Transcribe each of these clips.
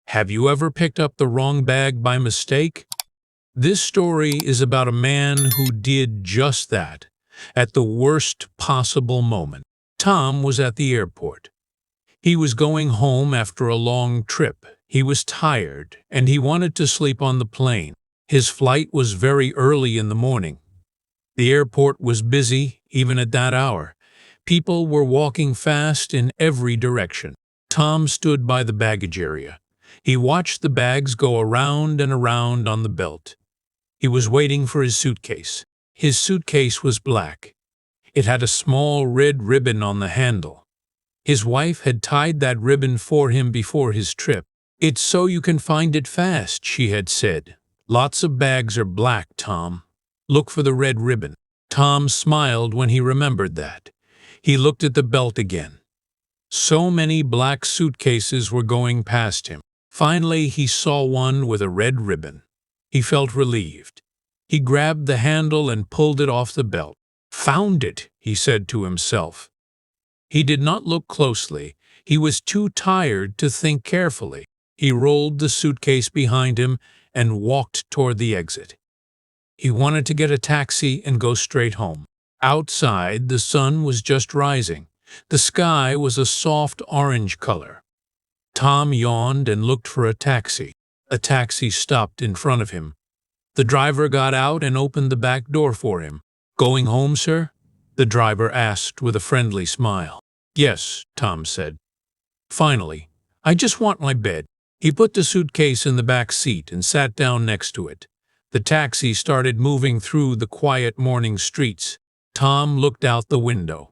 Have you ever picked up the wrong bag by mistake? This story is about a man who did just that at the worst possible moment. Tom was at the airport. He was going home after a long trip. He was tired and he wanted to sleep on the plane. His flight was very early in the morning. The airport was busy even at that hour. People were walking fast in every direction. Tom stood by the baggage area. He watched the bags go around and around on the belt. He was waiting for his suitcase. His suitcase was black. It had a small red ribbon on the handle. His wife had tied that ribbon for him before his trip. "It's so you can find it fast," she had said. "Lots of bags are black, Tom. Look for the red ribbon." Tom smiled when he remembered that. He looked at the belt again. So many black suitcases were going past him. Finally, he saw one with a red ribbon. He felt relieved. He grabbed the handle and pulled it off the belt. "Found it," he said to himself. He did not look closely. He was too tired to think carefully. He rolled the suitcase behind him and walked toward the exit. He wanted to get a taxi and go straight home. Outside, the sun was just rising. The sky was a soft orange color. Tom yawned and looked for a taxi. A taxi stopped in front of him. The driver got out and opened the back door for him. "Going home, sir?" the driver asked with a friendly smile. "Yes," Tom said. "Finally, I just want my bed." He put the suitcase in the back seat and sat down next to it. The taxi started moving through the quiet morning streets. Tom looked out the window.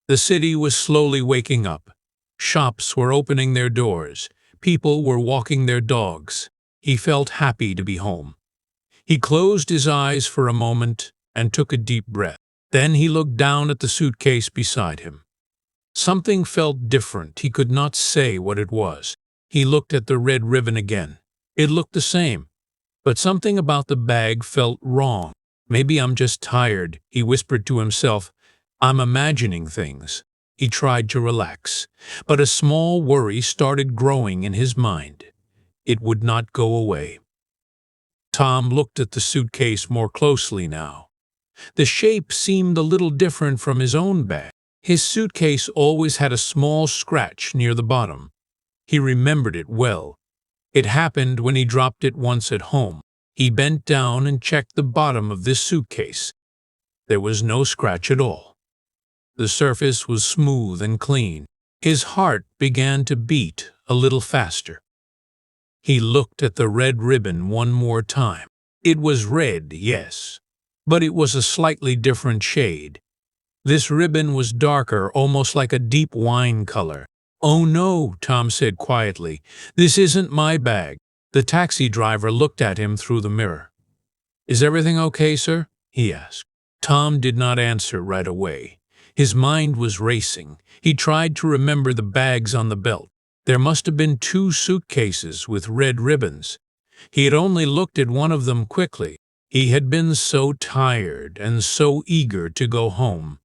The city was slowly waking up. Shops were opening their doors. People were walking their dogs. He felt happy to be home. He closed his eyes for a moment and took a deep breath. Then he looked down at the suitcase beside him. Something felt different. He could not say what it was. He looked at the red ribbon again. It looked the same, but something about the bag felt wrong. "Maybe I'm just tired," he whispered to himself. "I'm imagining things." He tried to relax, but a small worry started growing in his mind. It would not go away. Tom looked at the suitcase more closely now. The shape seemed a little different from his own bag. His suitcase always had a small scratch near the bottom. He remembered it well. It happened when he dropped it once at home. He bent down and checked the bottom of this suitcase. There was no scratch at all. The surface was smooth and clean. His heart began to beat a little faster. He looked at the red ribbon one more time. It was red, yes, but it was a slightly different shade. This ribbon was darker, almost like a deep wine color. "Oh no," Tom said quietly. "This isn't my bag." The taxi driver looked at him through the mirror. "Is everything okay, sir?" he asked. Tom did not answer right away. His mind was racing. He tried to remember the bags on the belt. There must have been 2 suitcases with red ribbons. He had only looked at one of them quickly. He had been so tired and so eager to go home.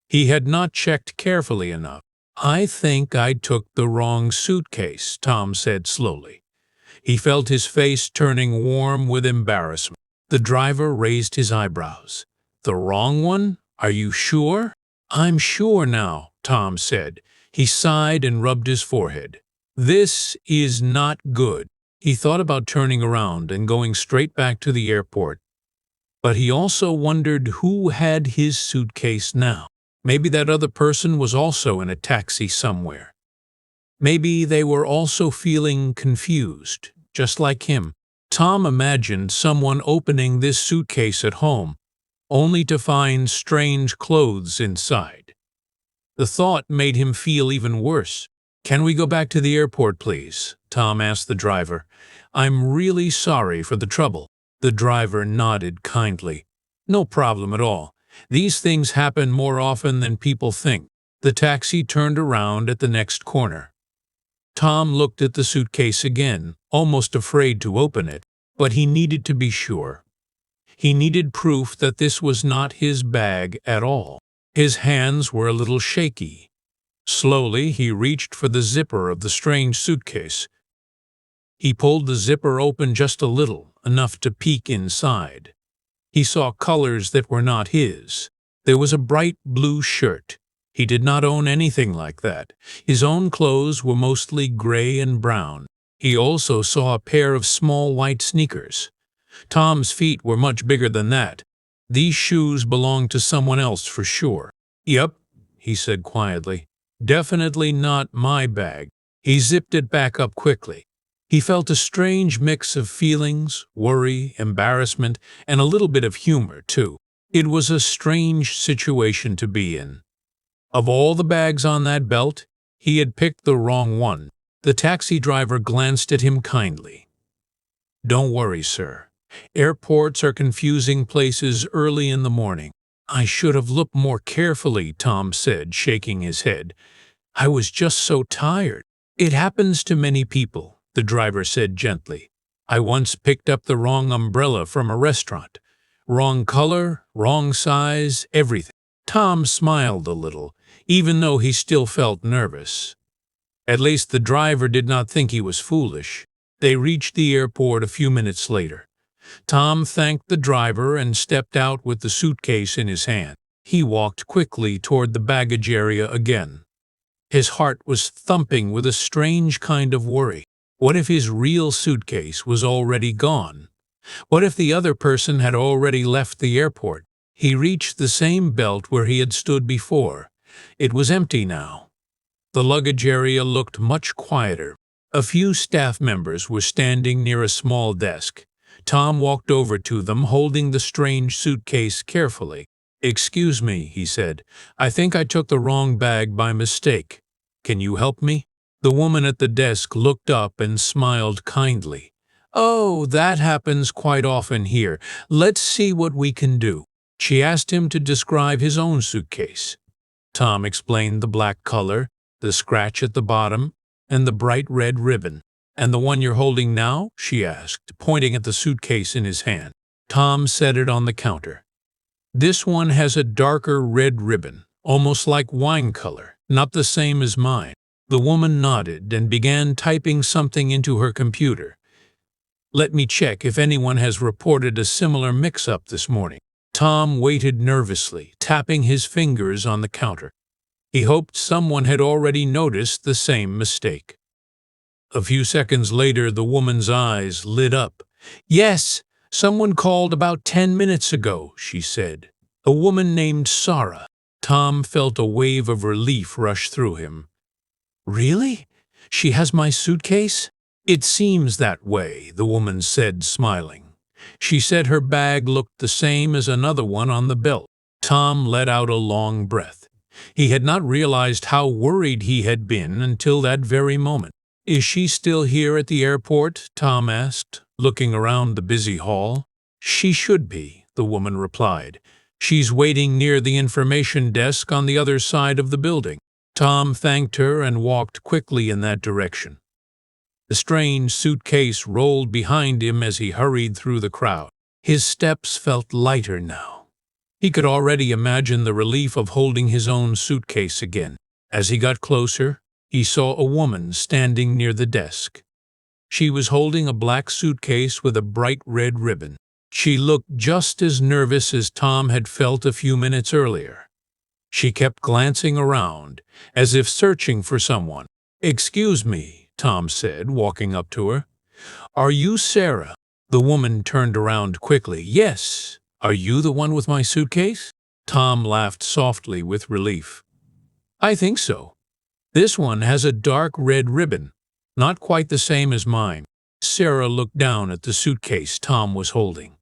He had not checked carefully enough. "I think I took the wrong suitcase," Tom said slowly. He felt his face turning warm with embarrassment. The driver raised his eyebrows. "The wrong one? Are you sure?" "I'm sure now," Tom said. He sighed and rubbed his forehead. "This is not good." He thought about turning around and going straight back to the airport. But he also wondered who had his suitcase now. Maybe that other person was also in a taxi somewhere. Maybe they were also feeling confused, just like him. Tom imagined someone opening this suitcase at home, only to find strange clothes inside. The thought made him feel even worse. "Can we go back to the airport, please?" Tom asked the driver. "I'm really sorry for the trouble." The driver nodded kindly. "No problem at all. These things happen more often than people think." The taxi turned around at the next corner. Tom looked at the suitcase again, almost afraid to open it, but he needed to be sure. He needed proof that this was not his bag at all. His hands were a little shaky. Slowly, he reached for the zipper of the strange suitcase. He pulled the zipper open just a little, enough to peek inside. He saw colors that were not his. There was a bright blue shirt. He did not own anything like that. His own clothes were mostly gray and brown. He also saw a pair of small white sneakers. Tom's feet were much bigger than that. These shoes belonged to someone else for sure. "Yep," he said quietly. "Definitely not my bag." He zipped it back up quickly. He felt a strange mix of feelings, worry, embarrassment, and a little bit of humor, too. It was a strange situation to be in. Of all the bags on that belt, he had picked the wrong one. The taxi driver glanced at him kindly. "Don't worry, sir. Airports are confusing places early in the morning." "I should have looked more carefully," Tom said, shaking his head. "I was just so tired." "It happens to many people," the driver said gently. "I once picked up the wrong umbrella from a restaurant. Wrong color, wrong size, everything." Tom smiled a little, even though he still felt nervous. At least the driver did not think he was foolish. They reached the airport a few minutes later. Tom thanked the driver and stepped out with the suitcase in his hand. He walked quickly toward the baggage area again. His heart was thumping with a strange kind of worry. What if his real suitcase was already gone? What if the other person had already left the airport? He reached the same belt where he had stood before. It was empty now. The luggage area looked much quieter. A few staff members were standing near a small desk. Tom walked over to them, holding the strange suitcase carefully. "Excuse me," he said. "I think I took the wrong bag by mistake. Can you help me?" The woman at the desk looked up and smiled kindly. "Oh, that happens quite often here. Let's see what we can do." She asked him to describe his own suitcase. Tom explained the black color, the scratch at the bottom, and the bright red ribbon. "And the one you're holding now?" she asked, pointing at the suitcase in his hand. Tom set it on the counter. "This one has a darker red ribbon, almost like wine color, not the same as mine." The woman nodded and began typing something into her computer. "Let me check if anyone has reported a similar mix-up this morning." Tom waited nervously, tapping his fingers on the counter. He hoped someone had already noticed the same mistake. A few seconds later, the woman's eyes lit up. "Yes, someone called about 10 minutes ago," she said. "A woman named Sarah." Tom felt a wave of relief rush through him. "Really? She has my suitcase?" "It seems that way," the woman said, smiling. "She said her bag looked the same as another one on the belt." Tom let out a long breath. He had not realized how worried he had been until that very moment. "Is she still here at the airport?" Tom asked, looking around the busy hall. "She should be," the woman replied. "She's waiting near the information desk on the other side of the building." Tom thanked her and walked quickly in that direction. The strange suitcase rolled behind him as he hurried through the crowd. His steps felt lighter now. He could already imagine the relief of holding his own suitcase again. As he got closer, he saw a woman standing near the desk. She was holding a black suitcase with a bright red ribbon. She looked just as nervous as Tom had felt a few minutes earlier. She kept glancing around, as if searching for someone. "Excuse me," Tom said, walking up to her. "Are you Sarah?" The woman turned around quickly. "Yes. Are you the one with my suitcase?" Tom laughed softly with relief. "I think so. This one has a dark red ribbon, not quite the same as mine." Sarah looked down at the suitcase Tom was holding.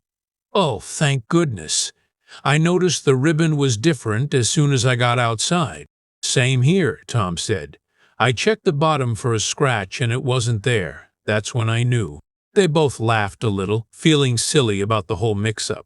"Oh, thank goodness. I noticed the ribbon was different as soon as I got outside." "Same here," Tom said. "I checked the bottom for a scratch and it wasn't there. That's when I knew." They both laughed a little, feeling silly about the whole mix-up.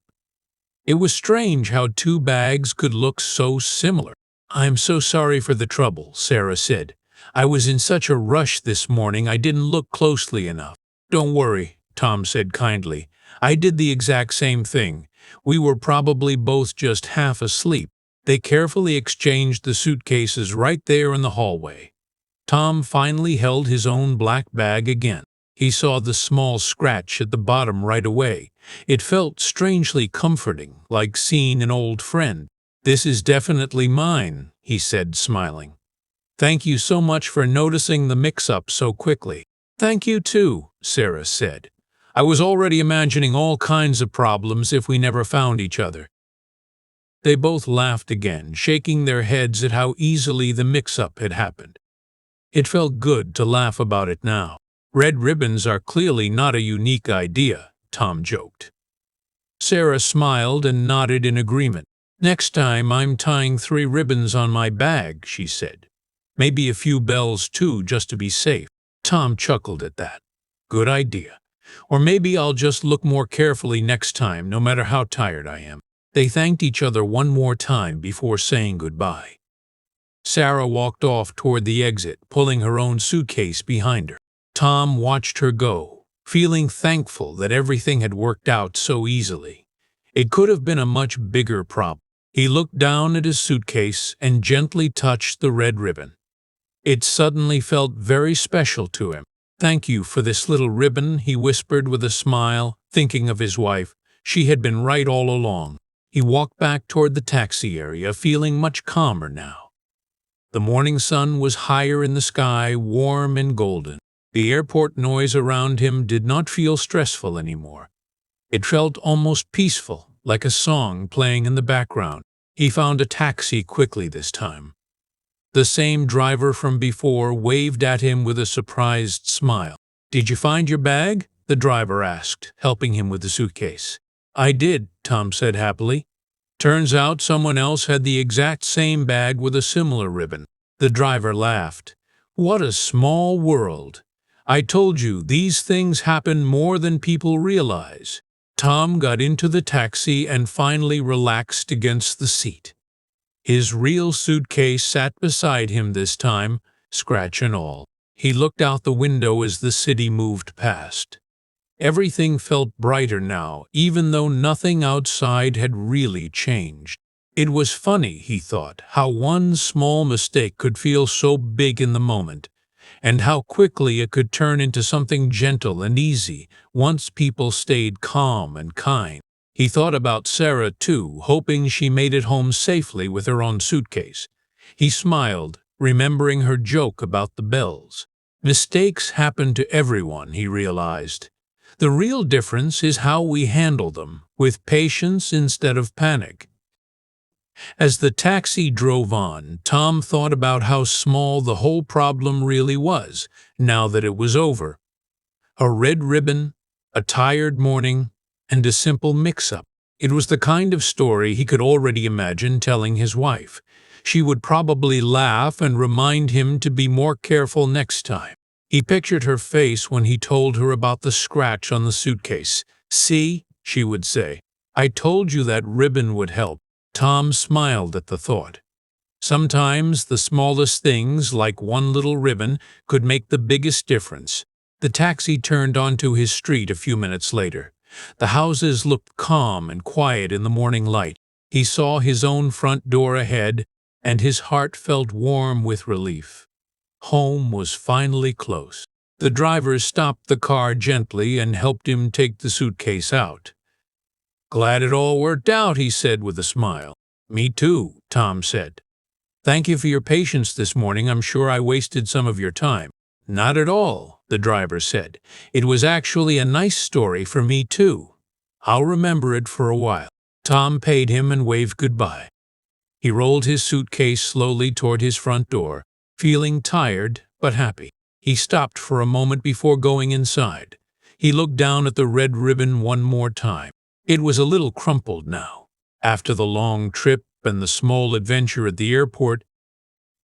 It was strange how two bags could look so similar. "I'm so sorry for the trouble," Sarah said. "I was in such a rush this morning I didn't look closely enough." "Don't worry," Tom said kindly. "I did the exact same thing. We were probably both just half asleep." They carefully exchanged the suitcases right there in the hallway. Tom finally held his own black bag again. He saw the small scratch at the bottom right away. It felt strangely comforting, like seeing an old friend. "This is definitely mine," he said, smiling. "Thank you so much for noticing the mix-up so quickly." "Thank you too," Sarah said. "I was already imagining all kinds of problems if we never found each other." They both laughed again, shaking their heads at how easily the mix-up had happened. It felt good to laugh about it now. "Red ribbons are clearly not a unique idea," Tom joked. Sarah smiled and nodded in agreement. "Next time I'm tying 3 ribbons on my bag," she said. "Maybe a few bells too, just to be safe." Tom chuckled at that. "Good idea. Or maybe I'll just look more carefully next time, no matter how tired I am." They thanked each other one more time before saying goodbye. Sarah walked off toward the exit, pulling her own suitcase behind her. Tom watched her go, feeling thankful that everything had worked out so easily. It could have been a much bigger problem. He looked down at his suitcase and gently touched the red ribbon. It suddenly felt very special to him. "Thank you for this little ribbon," he whispered with a smile, thinking of his wife. She had been right all along. He walked back toward the taxi area, feeling much calmer now. The morning sun was higher in the sky, warm and golden. The airport noise around him did not feel stressful anymore. It felt almost peaceful, like a song playing in the background. He found a taxi quickly this time. The same driver from before waved at him with a surprised smile. "Did you find your bag?" the driver asked, helping him with the suitcase. "I did," Tom said happily. "Turns out someone else had the exact same bag with a similar ribbon." The driver laughed. "What a small world. I told you, these things happen more than people realize." Tom got into the taxi and finally relaxed against the seat. His real suitcase sat beside him this time, scratch and all. He looked out the window as the city moved past. Everything felt brighter now, even though nothing outside had really changed. It was funny, he thought, how one small mistake could feel so big in the moment, and how quickly it could turn into something gentle and easy once people stayed calm and kind. He thought about Sarah, too, hoping she made it home safely with her own suitcase. He smiled, remembering her joke about the bells. Mistakes happen to everyone, he realized. The real difference is how we handle them, with patience instead of panic. As the taxi drove on, Tom thought about how small the whole problem really was, now that it was over. A red ribbon, a tired morning, and a simple mix-up. It was the kind of story he could already imagine telling his wife. She would probably laugh and remind him to be more careful next time. He pictured her face when he told her about the scratch on the suitcase. "See," she would say, "I told you that ribbon would help." Tom smiled at the thought. Sometimes the smallest things, like one little ribbon, could make the biggest difference. The taxi turned onto his street a few minutes later. The houses looked calm and quiet in the morning light. He saw his own front door ahead, and his heart felt warm with relief. Home was finally close. The driver stopped the car gently and helped him take the suitcase out. "Glad it all worked out," he said with a smile. "Me too," Tom said. "Thank you for your patience this morning. I'm sure I wasted some of your time." "Not at all," the driver said. "It was actually a nice story for me too. I'll remember it for a while." Tom paid him and waved goodbye. He rolled his suitcase slowly toward his front door, feeling tired but happy. He stopped for a moment before going inside. He looked down at the red ribbon one more time. It was a little crumpled now, after the long trip and the small adventure at the airport,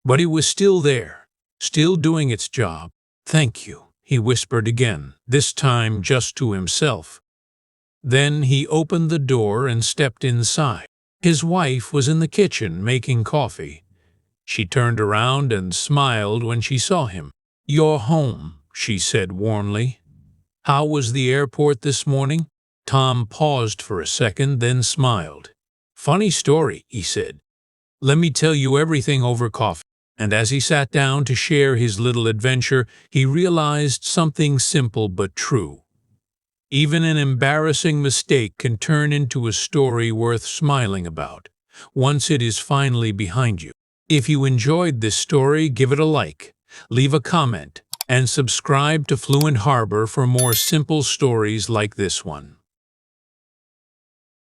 but it was still there, still doing its job. "Thank you," he whispered again, this time just to himself. Then he opened the door and stepped inside. His wife was in the kitchen making coffee. She turned around and smiled when she saw him. "You're home," she said warmly. "How was the airport this morning?" Tom paused for a second, then smiled. "Funny story," he said. "Let me tell you everything over coffee." And as he sat down to share his little adventure, he realized something simple but true. Even an embarrassing mistake can turn into a story worth smiling about, once it is finally behind you. If you enjoyed this story, give it a like, leave a comment, and subscribe to Fluent Harbor for more simple stories like this one.